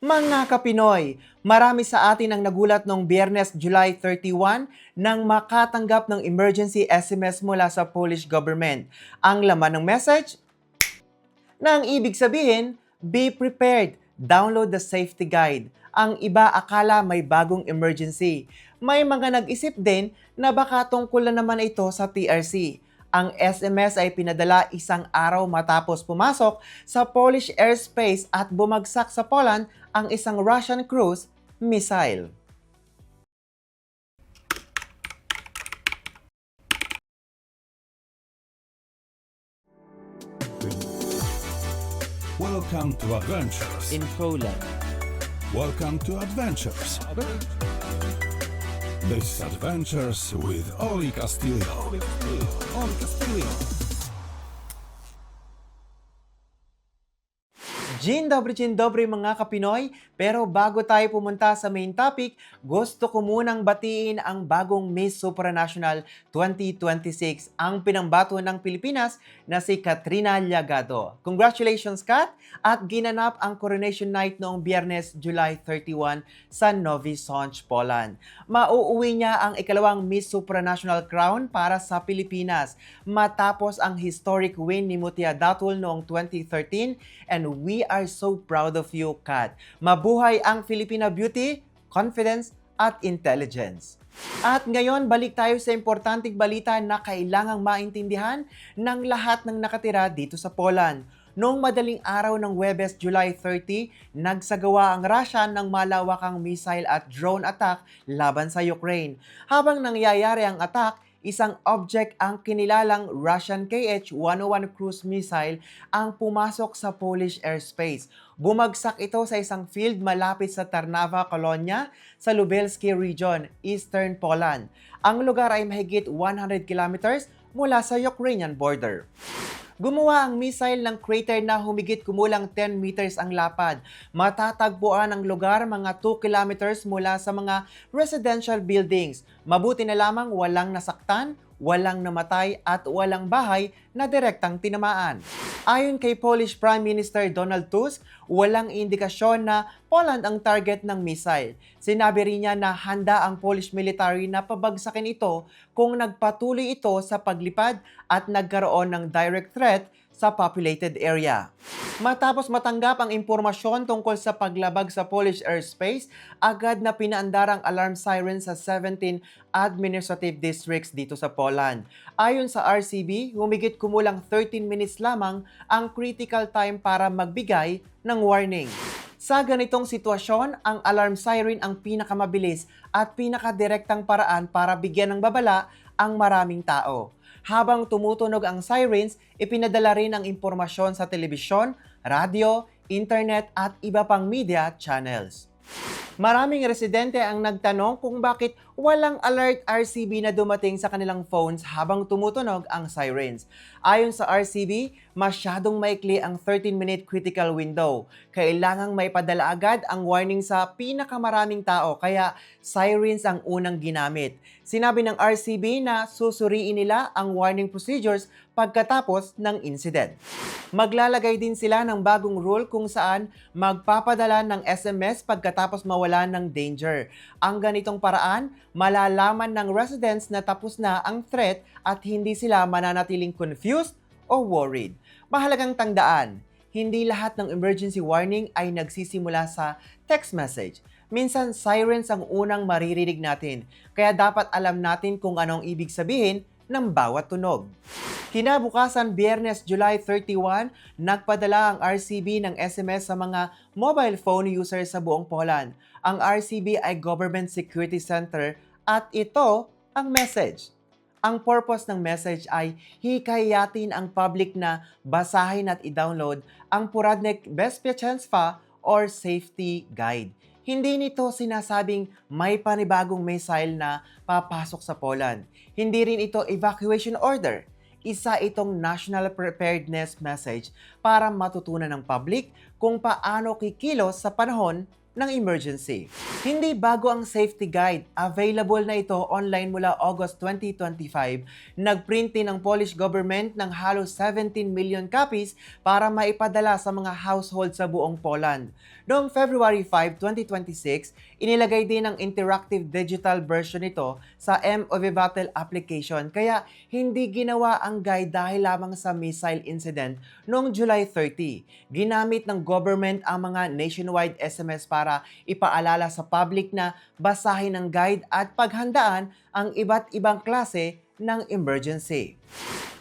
Mga Kapinoy, marami sa atin ang nagulat noong Biyernes, July 31 nang makatanggap ng emergency SMS mula sa Polish government. Ang laman ng message, na ang ibig sabihin, be prepared, download the safety guide. Ang iba akala may bagong emergency. May mga nag-isip din na baka tungkol na naman ito sa PRC. Ang SMS ay pinadala isang araw matapos pumasok sa Polish airspace at bumagsak sa Poland ang isang Russian cruise missile. Welcome to Adventures. In Poland. Welcome to Adventures. This is Adventures with Oli Castillo. Oli Castillo. Dzień dobry mga Kapinoy. Pero bago tayo pumunta sa main topic, gusto ko munang batiin ang bagong Miss Supranational 2026, ang pinambato ng Pilipinas na si Katrina Llagado. Congratulations, Kat! At ginanap ang coronation night noong Biyernes, July 31 sa Novi Sącz, Poland. Mauuwi niya ang ikalawang Miss Supranational crown para sa Pilipinas matapos ang historic win ni Mutia Datul noong 2013, and we are so proud of you, Kat. Mabuhay ang Filipina beauty, confidence, at intelligence. At ngayon, balik tayo sa importanteng balita na kailangang maintindihan ng lahat ng nakatira dito sa Poland. Noong madaling araw ng Huwebes, July 30, nagsagawa ang Russia ng malawakang missile at drone attack laban sa Ukraine. Habang nangyayari ang attack, isang object ang kinilalang Russian Kh-101 cruise missile ang pumasok sa Polish airspace. Bumagsak ito sa isang field malapit sa Tarnawa, Colonia, sa Lubelski Region, Eastern Poland. Ang lugar ay mahigit 100 kilometers mula sa Ukrainian border. Gumawa ang missile ng crater na humigit kumulang 10 meters ang lapad. Matatagpuan ang lugar mga 2 kilometers mula sa mga residential buildings. Mabuti na lamang walang nasaktan, walang namatay at walang bahay na direktang tinamaan. Ayon kay Polish Prime Minister Donald Tusk, walang indikasyon na Poland ang target ng missile. Sinabi rin niya na handa ang Polish military na pabagsakin ito kung nagpatuloy ito sa paglipad at nagkaroon ng direct threat sa populated area. Matapos matanggap ang impormasyon tungkol sa paglabag sa Polish airspace, agad na pinaandar ang alarm siren sa 17 administrative districts dito sa Poland. Ayon sa RCB, humigit kumulang 13 minutes lamang ang critical time para magbigay ng warning. Sa ganitong sitwasyon, ang alarm siren ang pinakamabilis at pinakadirektang paraan para bigyan ng babala ang maraming tao. Habang tumutunog ang sirens, ipinadala rin ang impormasyon sa telebisyon, radyo, internet at iba pang media channels. Maraming residente ang nagtanong kung bakit walang alert RCB na dumating sa kanilang phones habang tumutunog ang sirens. Ayon sa RCB, masyadong maikli ang 13-minute critical window. Kailangang maipadala agad ang warning sa pinakamaraming tao, kaya sirens ang unang ginamit. Sinabi ng RCB na susuriin nila ang warning procedures pagkatapos ng incident. Maglalagay din sila ng bagong rule kung saan magpapadala ng SMS pagkatapos mawala ng danger. Ang ganitong paraan, malalaman ng residents na tapos na ang threat at hindi sila mananatiling confused o worried. Mahalagang tandaan, hindi lahat ng emergency warning ay nagsisimula sa text message. Minsan, sirens ang unang maririnig natin, kaya dapat alam natin kung anong ibig sabihin ng bawat tunog. Kinabukasan, Biyernes, July 31, nagpadala ang RCB ng SMS sa mga mobile phone users sa buong Poland. Ang RCB ay Government Security Center at ito ang message. Ang purpose ng message ay hikayatin ang public na basahin at i-download ang Poradnik Bezpieczeństwa or Safety Guide. Hindi nito sinasabing may panibagong missile na papasok sa Poland. Hindi rin ito evacuation order. Isa itong national preparedness message para matutunan ng public kung paano kikilos sa panahon ng emergency. Hindi bago ang safety guide. Available na ito online mula August 2025. Nagprint din ang Polish government ng halos 17 million copies para maipadala sa mga household sa buong Poland. Noong February 5, 2026, inilagay din ang interactive digital version nito sa M-Obyvatel application kaya hindi ginawa ang guide dahil lamang sa missile incident noong July 30. Ginamit ng government ang mga nationwide SMS para ipaalala sa public na basahin ang guide at paghandaan ang iba't ibang klase ng emergency.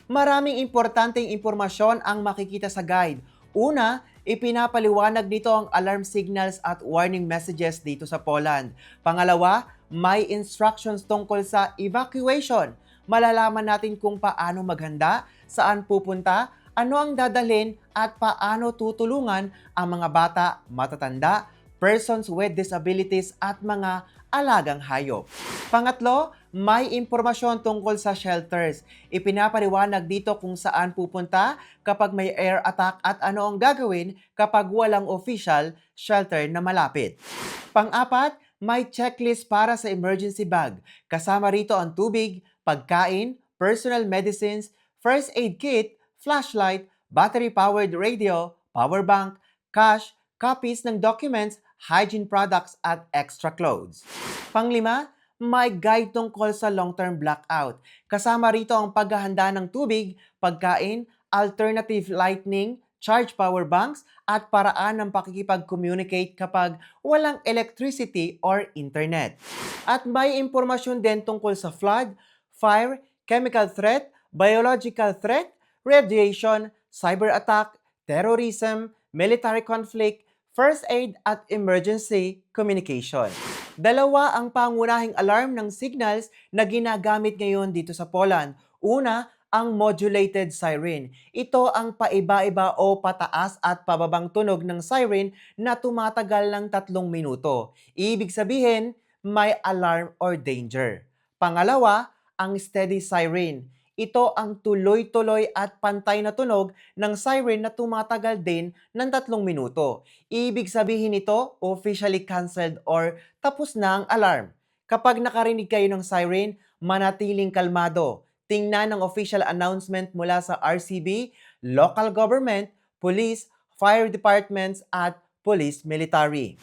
Maraming importanteng impormasyon ang makikita sa guide. Una, ipinapaliwanag nito ang alarm signals at warning messages dito sa Poland. Pangalawa, may instructions tungkol sa evacuation. Malalaman natin kung paano maghanda, saan pupunta, ano ang dadalhin at paano tutulungan ang mga bata, matatanda, persons with disabilities at mga alagang hayop. Pangatlo, may impormasyon tungkol sa shelters. Ipinapaliwanag dito kung saan pupunta kapag may air attack at ano ang gagawin kapag walang official shelter na malapit. Pang-apat, may checklist para sa emergency bag. Kasama rito ang tubig, pagkain, personal medicines, first aid kit, flashlight, battery-powered radio, power bank, cash, copies ng documents, hygiene products at extra clothes. Panglima, may guide tungkol sa long-term blackout. Kasama rito ang paghahanda ng tubig, pagkain, alternative lighting, charge power banks, at paraan ng pakikipag-communicate kapag walang electricity or internet. At may impormasyon din tungkol sa flood, fire, chemical threat, biological threat, radiation, cyber attack, terrorism, military conflict, first aid at emergency communication. Dalawa ang pangunahing alarm ng signals na ginagamit ngayon dito sa Poland. Una, ang modulated siren. Ito ang paiba-iba o pataas at pababang tunog ng siren na tumatagal ng 3 minuto. Ibig sabihin, may alarm or danger. Pangalawa, ang steady siren. Ito ang tuloy-tuloy at pantay na tunog ng siren na tumatagal din ng 3 minuto. Ibig sabihin nito, officially canceled or tapos na ang alarm. Kapag nakarinig kayo ng siren, manatiling kalmado. Tingnan ang official announcement mula sa RCB, local government, police, fire departments at police military.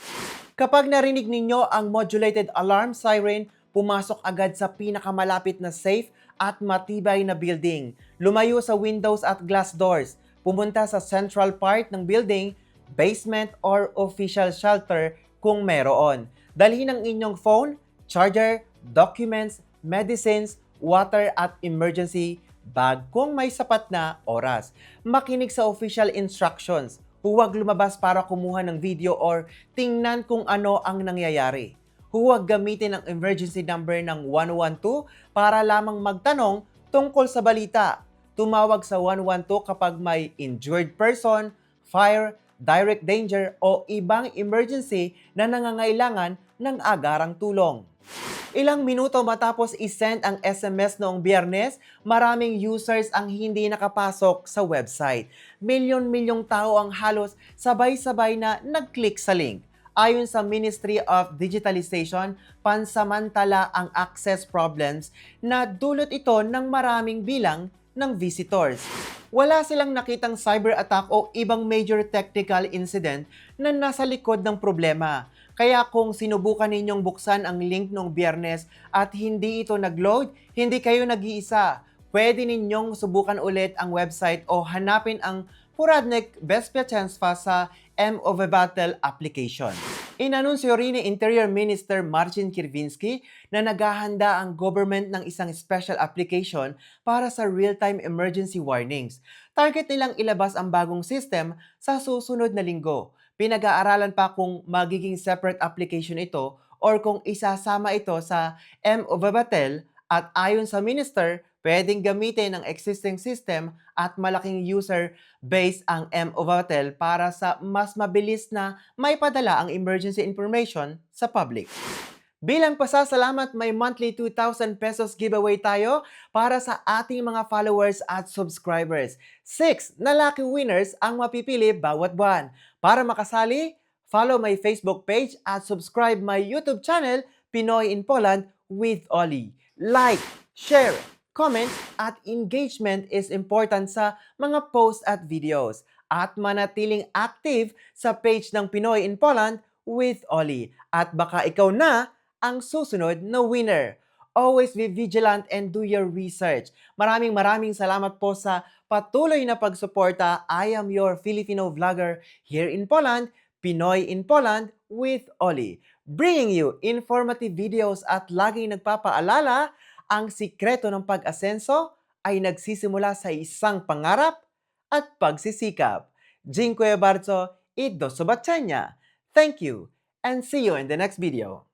Kapag narinig ninyo ang modulated alarm siren, pumasok agad sa pinakamalapit na safe at matibay na building. Lumayo sa windows at glass doors. Pumunta sa central part ng building, basement or official shelter kung meron. Dalhin ang inyong phone, charger, documents, medicines, water at emergency bag kung may sapat na oras. Makinig sa official instructions. Huwag lumabas para kumuha ng video or tingnan kung ano ang nangyayari. Huwag gamitin ang emergency number ng 112 para lamang magtanong tungkol sa balita. Tumawag sa 112 kapag may injured person, fire, direct danger o ibang emergency na nangangailangan ng agarang tulong. Ilang minuto matapos isend ang SMS noong Biyernes, maraming users ang hindi nakapasok sa website. Milyon-milyong tao ang halos sabay-sabay na nag-click sa link. Ayon sa Ministry of Digitalization, pansamantala ang access problems na dulot ito ng maraming bilang ng visitors. Wala silang nakitang cyber attack o ibang major technical incident na nasa likod ng problema. Kaya kung sinubukan ninyong buksan ang link noong Biyernes at hindi ito nag-load, hindi kayo nag-iisa. Pwede ninyong subukan ulit ang website o hanapin ang Poradnik Bezpieczeństwa sa M-Obyvatel application. Inanunsyo rin ni Interior Minister Marcin Kierwiński na naghahanda ang government ng isang special application para sa real-time emergency warnings. Target nilang ilabas ang bagong system sa susunod na linggo. Pinag-aaralan pa kung magiging separate application ito or kung isasama ito sa M-Obyvatel at ayon sa minister, pwedeng gamitin ang existing system at malaking user base ang M-Obyvatel para sa mas mabilis na maipadala ang emergency information sa public. Bilang pasasalamat, may monthly 2,000 pesos giveaway tayo para sa ating mga followers at subscribers. 6 na lucky winners ang mapipili bawat buwan. Para makasali, follow my Facebook page at subscribe my YouTube channel, Pinoy in Poland with Oli. Like, share, comment, at engagement is important sa mga posts at videos. At manatiling active sa page ng Pinoy in Poland with Oli. At baka ikaw na ang susunod na winner. Always be vigilant and do your research. Maraming salamat po sa patuloy na pagsuporta. I am your Filipino vlogger here in Poland, Pinoy in Poland with Oli. Bringing you informative videos at laging nagpapaalala, ang sikreto ng pag-asenso ay nagsisimula sa isang pangarap at pagsisikap. Dziękuję bardzo i do zobaczenia. Thank you and see you in the next video.